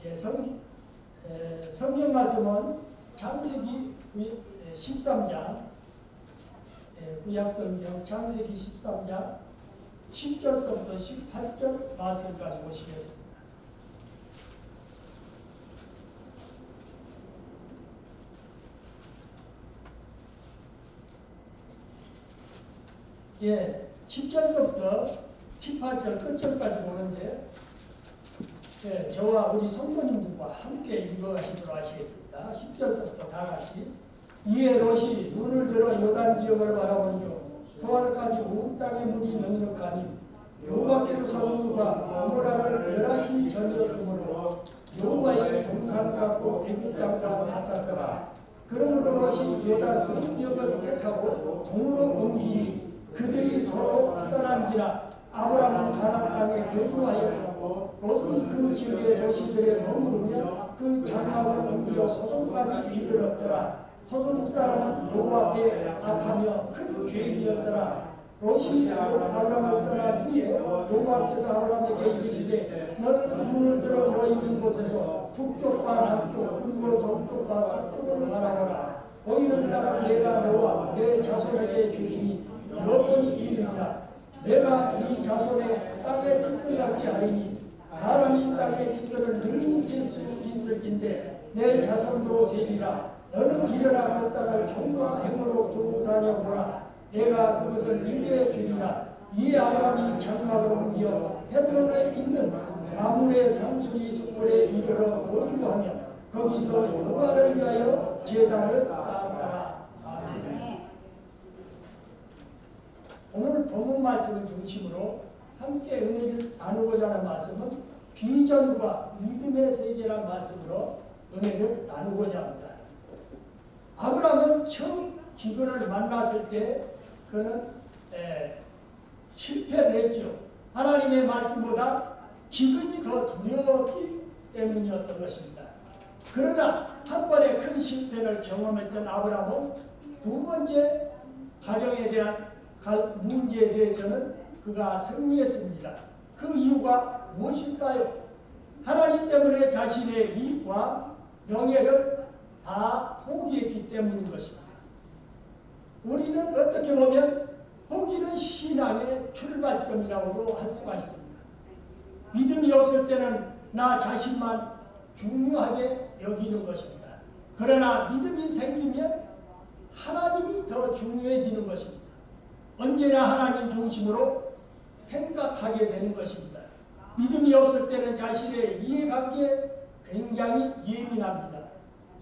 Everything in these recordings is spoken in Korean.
예, 성경 말씀은 창세기 13장, 구약성경 창세기 13장 10절부터 18절 말씀까지 보시겠습니다. 예, 10절부터 18절 끝절까지 보는데, 예, 저와 우리 성도님들과 함께 읽어가시도록 하시겠습니다. 10절부터 다 같이. 이에 롯이 눈을 들어 요단 지역을 바라보며 소알까지 온 땅의 물이 넉넉하니 여호와께서 소돔과 고모라를 멸하신 전이었으므로 여호와의 동산 같고 애굽 땅과 같았더라. 그러므로 롯이 요단 온 지역을 택하고 동으로 옮기니 그들이 서로 떠난지라. 아브라함은 가나안 땅에 거주하였고 롯은 그 지역의 도시들에 머무르며 그 장막을 옮겨 소돔까지 이르렀더라. 소돔 사람은 여호와께 악하며 큰 죄인이었더라. 롯이 아브라함을 떠난 후에 여호와께서 아브라함에게 이르시되 너는 눈을 들어 너 있는 곳에서 북쪽과 남쪽 그리고 동쪽과 서쪽을 바라보라. 보이는 땅은 내가 너와 내 자손에게 주리니 여러분이 이르리라. 내가 이 자손의 땅에 특별하게 하리니 사람이 땅의 특별을 능히 셀 수 있을진데 내 자손도 세리라. 너는 일어나 그 땅을 경과 행으로 두고 다녀보라. 내가 그것을 네게 주리라. 이에 아브라함이 장막을 옮겨 헤브론에 있는 마므레 상수리 숲골에 이르러 거주하며 거기서 여호와를 위하여 제단을 쌓았더라. 아멘. 오늘 본문 말씀을 중심으로 함께 은혜를 나누고자 하는 말씀은 비전과 믿음의 세계라는 말씀으로 은혜를 나누고자 합니다. 아브라함은 처음 기근을 만났을 때 그는 실패를 했죠. 하나님의 말씀보다 기근이 더 두려웠기 때문이었던 것입니다. 그러나 한 번의 큰 실패를 경험했던 아브라함은 두 번째 가정에 대한 문제에 대해서는 그가 승리했습니다. 그 이유가 무엇일까요? 하나님 때문에 자신의 이익과 명예를 다 포기했기 때문인 것입니다. 우리는 어떻게 보면 포기는 신앙의 출발점이라고도 할 수가 있습니다. 믿음이 없을 때는 나 자신만 중요하게 여기는 것입니다. 그러나 믿음이 생기면 하나님이 더 중요해지는 것입니다. 언제나 하나님 중심으로 생각하게 되는 것입니다. 믿음이 없을 때는 자신의 이해관계에 굉장히 예민합니다.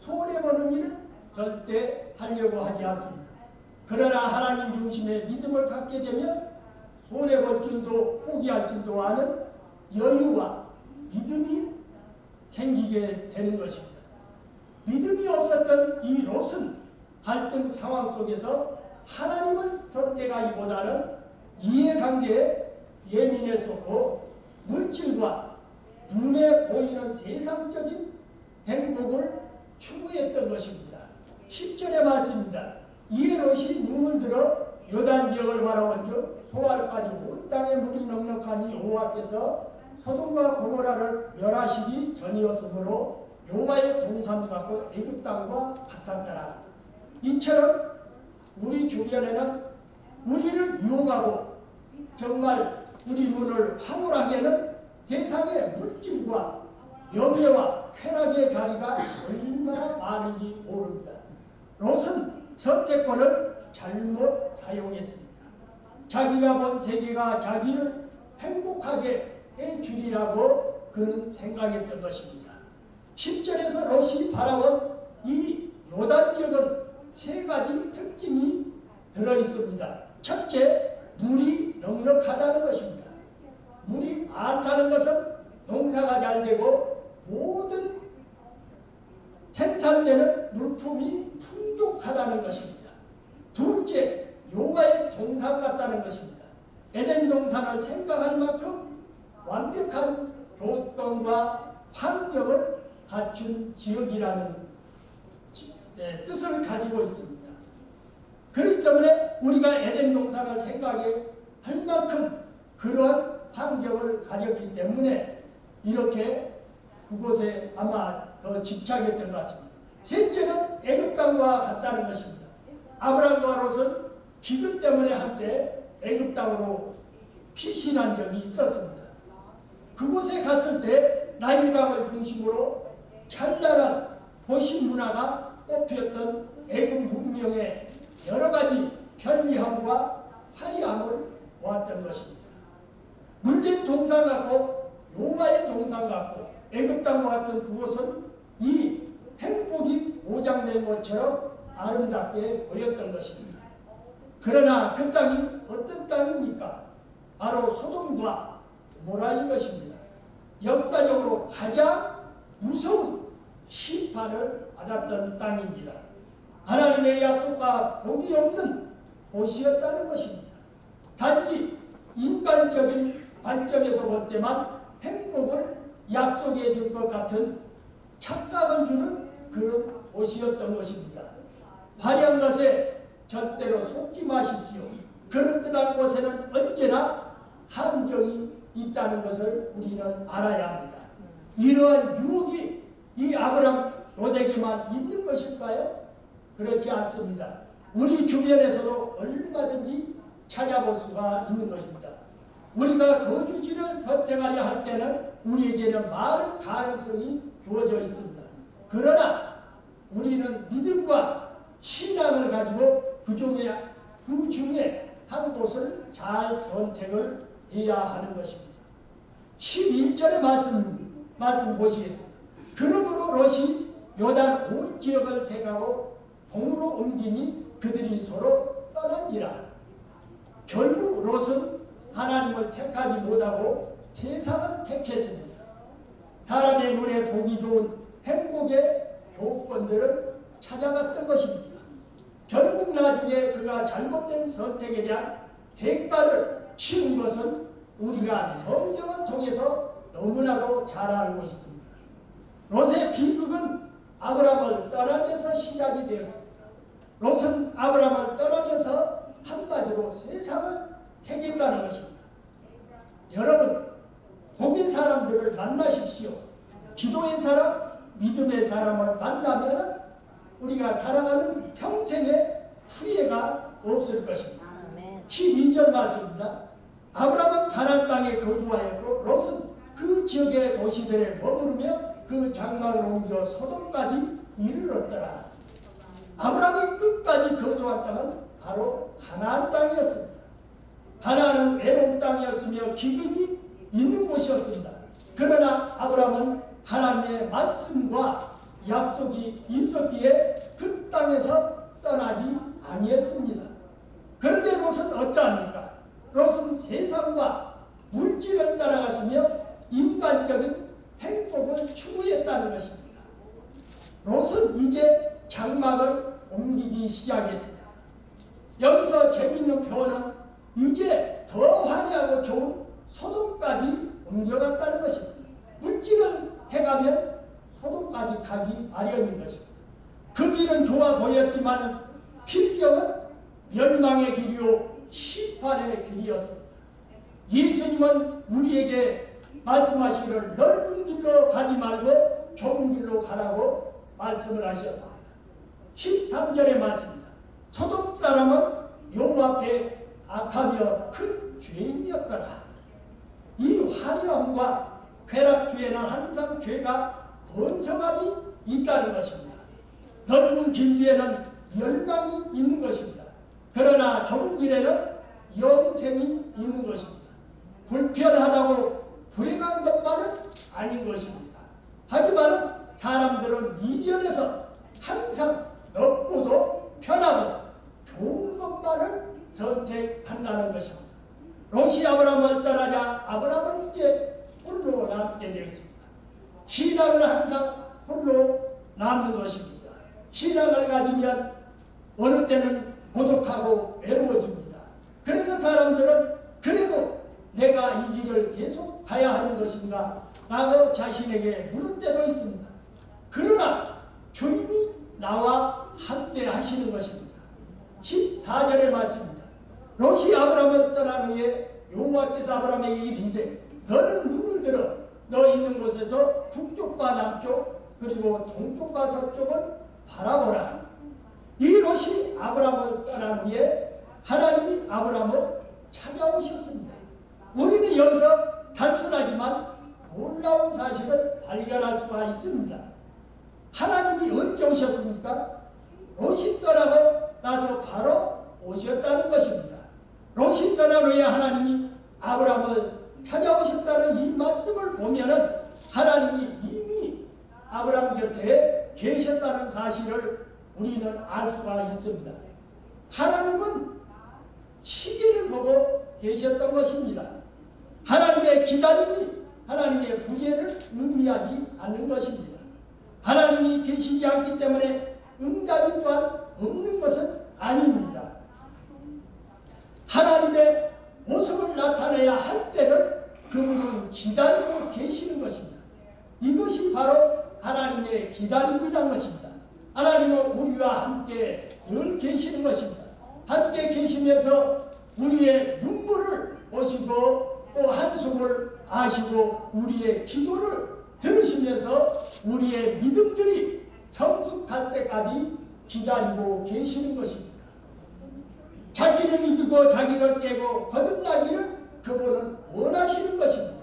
손해보는 일은 절대 하려고 하지 않습니다. 그러나 하나님 중심의 믿음을 갖게 되면 손해볼 줄도 포기할 줄도 아는 여유와 믿음이 생기게 되는 것입니다. 믿음이 없었던 이 롯은 갈등 상황 속에서 하나님을 선택하기보다는 이해관계에 예민했었고 물질과 눈에 보이는 세상적인 행복을 추구했던 것입니다. 10절의 말씀입니다. 이에 롯이 눈을 들어 요단 지역을 바라보며 소알까지 온 땅에 물이 넉넉하니 여호와께서 소돔과 고모라를 멸하시기 전이었으므로 여호와의 동산 같고 애굽 땅과 같았더라. 이처럼 우리 주변에는 우리를 유혹하고 정말 우리 눈을 황홀하게 하는 세상의 물질과 명예와 쾌락의 자리가 얼마나 많은지 모릅니다. 롯은 선택권을 잘못 사용했습니다. 자기가 본 세계가 자기를 행복하게 해주리라고 그는 생각했던 것입니다. 10절에서 롯이 바라본 이 요단 지역은 세 가지 특징이 들어있습니다. 첫째, 물이 넉넉하다는 것입니다. 물이 많다는 것은 농사가 잘 되고 모든 생산되는 물품이 풍족하다는 것입니다. 둘째, 여호와의 동산 같다는 것입니다. 에덴 동산을 생각할 만큼 완벽한 조건과 환경을 갖춘 지역이라는 뜻을 가지고 있습니다. 그렇기 때문에 우리가 에덴 동산을 생각할 만큼 그러한 환경을 가졌기 때문에 이렇게 그곳에 아마 더 집착했던 것 같습니다. 셋째는 애굽 땅과 같다는 것입니다. 아브라함과 롯은 기근 때문에 한때 애굽 땅으로 피신한 적이 있었습니다. 그곳에 갔을 때 나일강을 중심으로 찬란한 도시 문화가 꽃피었던 애굽 문명의 여러 가지 편리함과 화려함을 보았던 것입니다. 물된 동산 같고 용화의 동산 같고 애굽 땅과 같은 그곳은 이 행복이 보장된 것처럼 아름답게 보였던 것입니다. 그러나 그 땅이 어떤 땅입니까? 바로 소돔과 고모라인 것입니다. 역사적으로 가장 무서운 심판을 받았던 땅입니다. 하나님의 약속과 복이 없는 곳이었다는 것입니다. 단지 인간적인 관점에서 볼 때만 행복을 약속해 줄 것 같은 착각을 주는 그런 곳이었던 것입니다. 화려한 것에 절대로 속지 마십시오. 그럴듯한 곳에는 언제나 함정이 있다는 것을 우리는 알아야 합니다. 이러한 유혹이 이 아브람 롯에게만 있는 것일까요? 그렇지 않습니다. 우리 주변에서도 얼마든지 찾아볼 수가 있는 것입니다. 우리가 거주지를 선택하려 할 때는 우리에게는 많은 가능성이 주어져 있습니다. 그러나 우리는 믿음과 신앙을 가지고 그 중에 한 곳을 잘 선택을 해야 하는 것입니다. 11절의 말씀 보시겠습니다. 그러므로 롯이 요단 온 지역을 택하고 동으로 옮기니 그들이 서로 떠난지라. 결국 롯은 하나님을 택하지 못하고 세상을 택했습니다. 사람의 눈에 보기 좋은 행복의 조건들을 찾아갔던 것입니다. 결국 나중에 그가 잘못된 선택에 대한 대가를 치른 것은 우리가 성경을 통해서 너무나도 잘 알고 있습니다. 롯의 비극은 아브라함을 떠난 데서 시작이 되었습니다. 롯은 아브라함을 떠나면서 한마디로 세상을 택했다는 것입니다. 여러분, 복의 사람들을 만나십시오. 기도의 사람, 믿음의 사람을 만나면 우리가 살아가는 평생의 후회가 없을 것입니다. 12절 말씀입니다. 아브라함은 가나안 땅에 거주하였고 롯은 그 지역의 도시들에 머무르며 그 장막을 옮겨 소돔까지 이르렀더라. 아브라함이 끝까지 거주한 땅은 바로 가나안 땅이었습니다. 가나안은 외로운 땅이었으며 기근이 있는 곳이었습니다. 그러나 아브라함은 하나님의 말씀과 약속이 있었기에 그 땅에서 떠나지 아니했습니다. 그런데 롯은 어떠합니까? 롯은 세상과 물질을 따라갔으며 인간적인 행복을 추구했다는 것입니다. 롯은 이제 장막을 옮기기 시작했습니다. 여기서 재미있는 표현은 이제 더 화려하고 좋은 소돔까지 옮겨갔다는 것입니다. 물질을 해가면 소돔까지 가기 마련인 것입니다. 그 길은 좋아 보였지만 필경은 멸망의 길이요 심판의 길이었습니다. 예수님은 우리에게 말씀하시기를 넓은 길로 가지 말고 좁은 길로 가라고 말씀을 하셨습니다. 13절의 말씀입니다. 소돔 사람은 여호와 앞에 악하며 큰 죄인이었더라. 이 화려함과 쾌락 뒤에는 항상 죄가 번성함이 있다는 것입니다. 넓은 길 뒤에는 멸망이 있는 것입니다. 그러나 좁은 길에는 영생이 있는 것입니다. 불편하다고 불행한 것만은 아닌 것입니다. 하지만 사람들은 미련에서 항상 넓고도 편하고 좋은 것만을 선택한다는 것입니다. 롯이 아브라함을 떠나자 아브라함은 이제 홀로 남게 되었습니다. 신앙은 항상 홀로 남는 것입니다. 신앙을 가지면 어느 때는 고독하고 외로워집니다. 그래서 사람들은 그래도 내가 이 길을 계속 가야 하는 것인가 라고 자신에게 물을 때도 있습니다. 그러나 주님이 나와 함께 하시는 것입니다. 14절의 말씀입니다. 롯이 아브라함을 떠난 후에 여호와께서 아브라함에게 이르시되 너는 눈을 들어 너 있는 곳에서 북쪽과 북쪽과 남쪽 그리고 동쪽과 서쪽을 바라보라. 이 롯이 아브라함을 떠난 후에 하나님이 아브라함을 찾아오셨습니다. 우리는 여기서 단순하지만 놀라운 사실을 발견할 수가 있습니다. 하나님이 언제 오셨습니까? 롯이 떠나고 나서 바로 오셨다는 것입니다. 롯이 떠난 후에 하나님이 아브라함을 찾아오셨다는 이 말씀을 보면은 하나님이 이미 아브라함 곁에 계셨다는 사실을 우리는 알 수가 있습니다. 하나님은 시기를 보고 계셨던 것입니다. 하나님의 기다림이 하나님의 부재를 의미하지 않는 것입니다. 하나님이 계시지 않기 때문에 응답이 또한 없는 것은 아닙니다. 하나님의 모습을 나타내야 할 때를 그분은 기다리고 계시는 것입니다. 이것이 바로 하나님의 기다림이라는 것입니다. 하나님은 우리와 함께 늘 계시는 것입니다. 함께 계시면서 우리의 눈물을 보시고 또 한숨을 아시고 우리의 기도를 들으시면서 우리의 믿음들이 성숙할 때까지 기다리고 계시는 것입니다. 자기를 이기고 자기를 깨고 거듭나기를 그분은 원하시는 것입니다.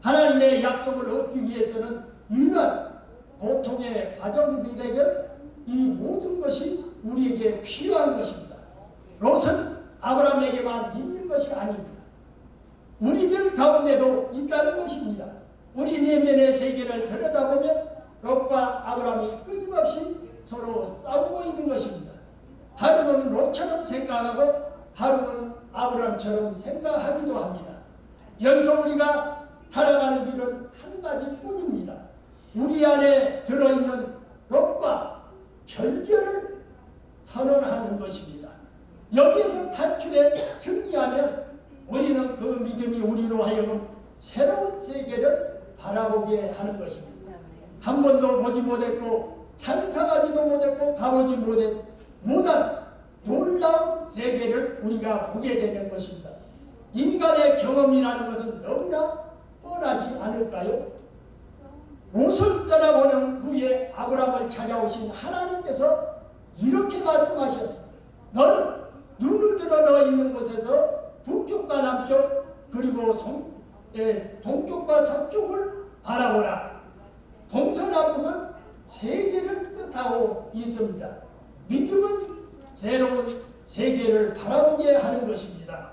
하나님의 약속을 얻기 위해서는 이러한 고통의 과정들에게 이 모든 것이 우리에게 필요한 것입니다. 롯은 아브라함에게만 있는 것이 아닙니다. 우리들 가운데도 있다는 것입니다. 우리 내면의 세계를 들여다보면 롯과 아브라함이 끊임없이 서로 싸우고 있는 것입니다. 하루는 롯처럼 생각하고 하루는 아브라함처럼 생각하기도 합니다. 여기서 우리가 살아가는 길은 한 가지뿐입니다. 우리 안에 들어있는 롯과 결별을 선언하는 것입니다. 여기에서 탈출해 승리하면 우리는 그 믿음이 우리로 하여금 새로운 세계를 바라보게 하는 것입니다. 한 번도 보지 못했고 상상하지도 못했고 가보지 못한 놀라운 세계를 우리가 보게 되는 것입니다. 인간의 경험이라는 것은 너무나 뻔하지 않을까요? 롯을 떠나보는 후에 아브라함을 찾아오신 하나님께서 이렇게 말씀하셨습니다. 너는 눈을 들어 너 있는 곳에서 북쪽과 남쪽 그리고 동쪽과 서쪽을 바라보라. 동서남북은 세계를 뜻하고 있습니다. 믿음은 새로운 세계를 바라보게 하는 것입니다.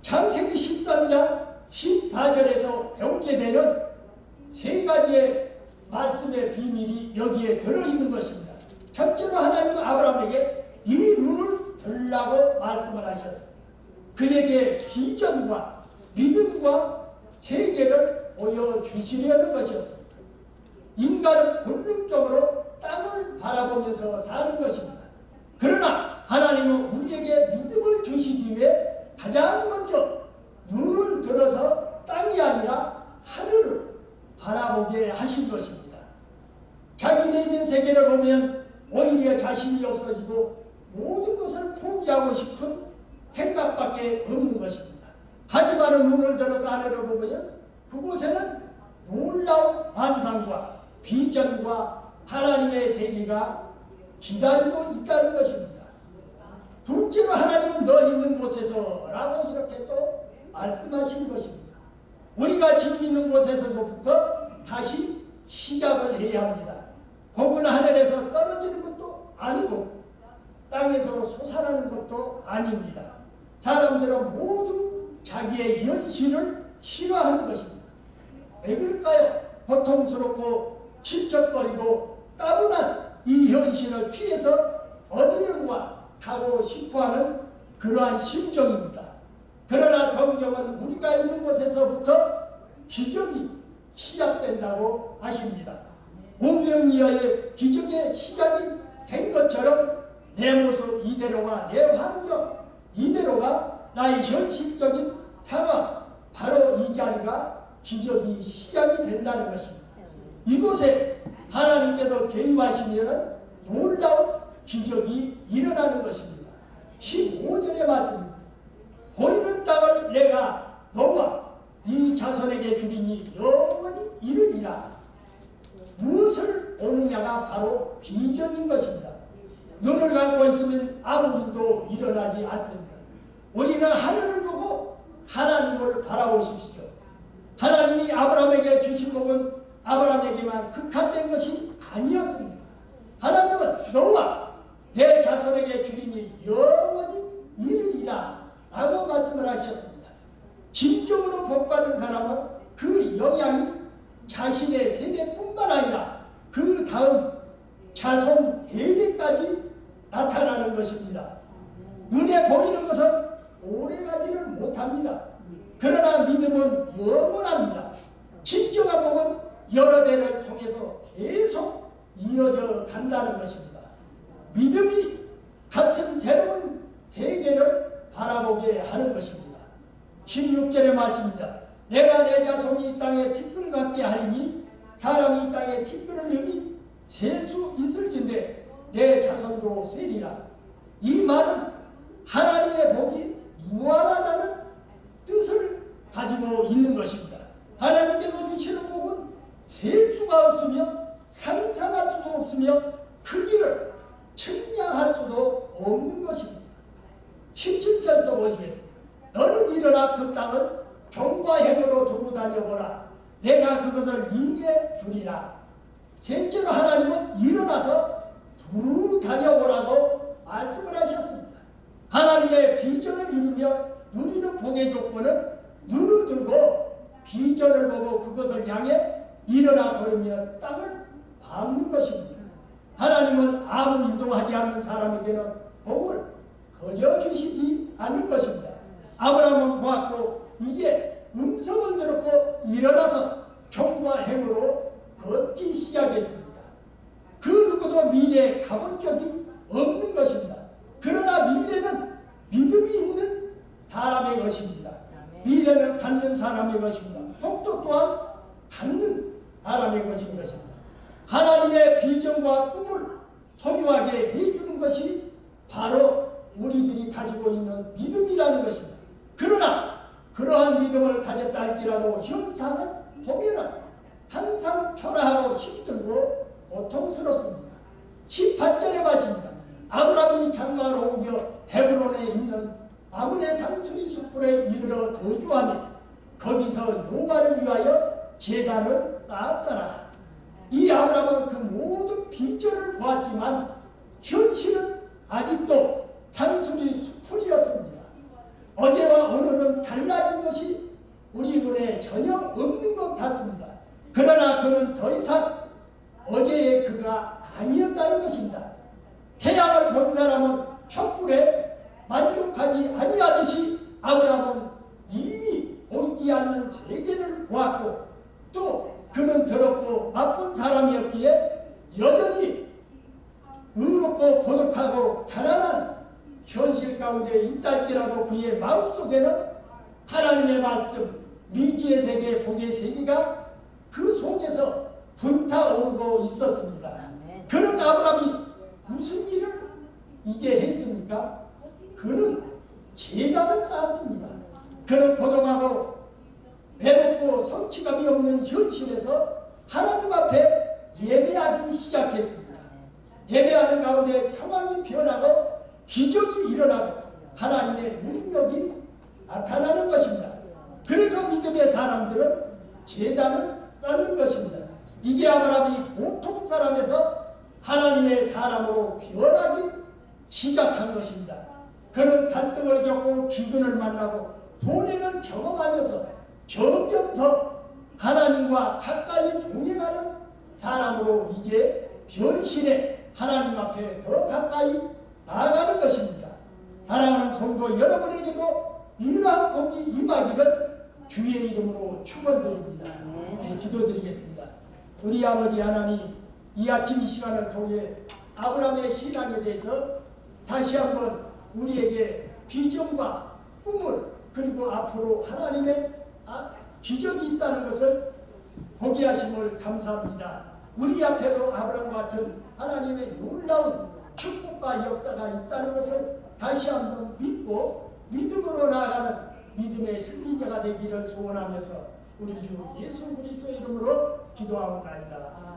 창세기 13장 14절에서 배우게 되는 세 가지의 말씀의 비밀이 여기에 들어있는 것입니다. 첫째로 하나님은 아브라함에게 이 눈을 들라고 말씀을 하셨습니다. 그에게 비전과 믿음과 세계를 보여주시려는 것이었습니다. 인간은 본능적으로 땅을 바라보면서 사는 것입니다. 그러나 하나님은 우리에게 믿음을 주시기 위해 가장 먼저 눈을 들어서 땅이 아니라 하늘을 바라보게 하신 것입니다. 자기 내면 세계를 보면 오히려 자신이 없어지고 모든 것을 포기하고 싶은 생각밖에 없는 것입니다. 하지만 눈을 들어서 하늘을 보면 그곳에는 놀라운 환상과 비전과 하나님의 세계가 기다리고 있다는 것입니다. 둘째로 하나님은 너 있는 곳에서 라고 이렇게 또 말씀하신 것입니다. 우리가 지금 있는 곳에서부터 다시 시작을 해야 합니다. 복은 하늘에서 떨어지는 것도 아니고 땅에서 솟아나는 것도 아닙니다. 사람들은 모두 자기의 현실을 싫어하는 것입니다. 왜 그럴까요? 고통스럽고 실적거리고 따분한 이 현실을 피해서 어디론가 가고 싶어하는 그러한 심정입니다. 그러나 성경은 우리가 있는 곳에서부터 기적이 시작된다고 하십니다. 오병이어의 기적의 시작이 된 것처럼 내 모습 이대로가 내 환경 이대로가 나의 현실적인 상황 바로 이 자리가 기적이 시작이 된다는 것입니다. 이곳에 하나님께서 개입하시면 놀라운 기적이 일어나는 것입니다. 15절의 말씀입니다. 보이는 땅을 내가 너와 네 자손에게 주리니 영원히 이르리라. 무엇을 보느냐가 바로 비전인 것입니다. 눈을 감고 있으면 아무 일도 일어나지 않습니다. 우리는 하늘을 보고 하나님을 바라보십시오. 하나님이 아브라함에게 주신 복은 아브라함에게만 국한된 것이 아니었습니다. 하나님은 너와 내 자손에게 주리니 영원히 이르리라 라고 말씀을 하셨습니다. 진정으로 복받은 사람은 그 영향이 자신의 세대뿐만 아니라 그 다음 자손 대대까지 나타나는 것입니다. 눈에 보이는 것은 오래가지를 못합니다. 그러나 믿음은 영원합니다. 진정한 복은 여러 대를 통해서 계속 이어져 간다는 것입니다. 믿음이 같은 새로운 세계를 바라보게 하는 것입니다. 16절의 말씀입니다. 내가 내 자손이 이 땅에 티끌 같게 하리니 사람이 이 땅에 티끌을 능히 셀 수 있을진데 내 자손도 세리라. 이 말은 하나님의 복이 무한하다는 뜻을 가지고 있는 것입니다. 하나님께서 주시는 복은 셀 수가 없으며 상상할 수도 없으며 크기를 측량할 수도 없는 것입니다. 17절도 보시겠습니다. 너는 일어나 그 땅을 종과 행으로 두고 다녀보라. 내가 그것을 네게 주리라. 셋째로 하나님은 일어나서 두루 다녀보라고 말씀을 하셨습니다. 하나님의 비전을 이루며 누리는 복의 조건은 눈을 들고 비전을 보고 그것을 향해 일어나 걸으며 땅을 밟는 것입니다. 하나님은 아무 일도 하지 않는 사람에게는 복을 거저 주시지 않는 것입니다. 아브라함은 보았고 이제 음성을 들었고 일어나서 종과 행으로 걷기 시작했습니다. 그 누구도 미래에 가본 적이 없는 것입니다. 그러나 미래는 믿음이 있는 사람의 것입니다. 미래는 갖는 사람의 것입니다. 복도 또한 갖는 사람의 것인 것입니다. 하나님의 비전과 꿈을 소유하게 해주는 것이 바로 우리들이 가지고 있는 믿음이라는 것입니다. 그러나 그러한 믿음을 가졌다 할지라도 현상을 보면은 항상 초라하고 힘들고 고통스럽습니다. 18절의 말씀입니다. 아브라함이 장막을 옮겨 헤브론에 있는 아문의 상수리 숲불에 이르러 거주하며 거기서 여호와를 위하여 제단을 쌓았더라. 이 아브라함은 그 모든 비전을 보았지만 현실은 아직도 상수리 숲불이었습니다. 어제와 오늘은 달라진 것이 우리 눈에 전혀 없는 것 같습니다. 그러나 그는 더 이상 어제의 그가 아니었다는 것입니다. 태양을 본 사람은 촛불에 만족하지 아니하듯이 아브라함은 이미 보이지 않는 세계를 보았고 또 그는 더럽고 나쁜 사람이었기에 여전히 의롭고 고독하고 가난한 현실 가운데 있다 할지라도 그의 마음속에는 하나님의 말씀, 미지의 세계, 복의 세계가 그 속에서 불타오르고 있었습니다. 그런 아브라함이 무슨 일을 이제 했습니까? 그는 제단을 쌓았습니다. 그는 고독하고 외롭고 성취감이 없는 현실에서 하나님 앞에 예배하기 시작했습니다. 예배하는 가운데 상황이 변하고 기적이 일어나고 하나님의 능력이 나타나는 것입니다. 그래서 믿음의 사람들은 제단을 쌓는 것입니다. 이제 아브라함이 보통 사람에서 하나님의 사람으로 변하기 시작한 것입니다. 그는 갈등을 겪고 기근을 만나고 손해를 경험하면서 점점 더 하나님과 가까이 동행하는 사람으로 이제 변신해 하나님 앞에 더 가까이 나아가는 것입니다. 사랑하는 성도 여러분에게도 이러한 복이 임하기를 주의 이름으로 축원드립니다. 네, 기도드리겠습니다. 우리 아버지 하나님, 이 아침 이 시간을 통해 아브라함의 신앙에 대해서 다시 한번 우리에게 비전과 꿈을 그리고 앞으로 하나님의 기적이 있다는 것을 보게 하심을 감사합니다. 우리 앞에도 아브라함 같은 하나님의 놀라운 축복과 역사가 있다는 것을 다시 한번 믿고 믿음으로 나아가는 믿음의 승리자가 되기를 소원하면서 우리 주 예수 그리스도 이름으로 기도하옵나이다.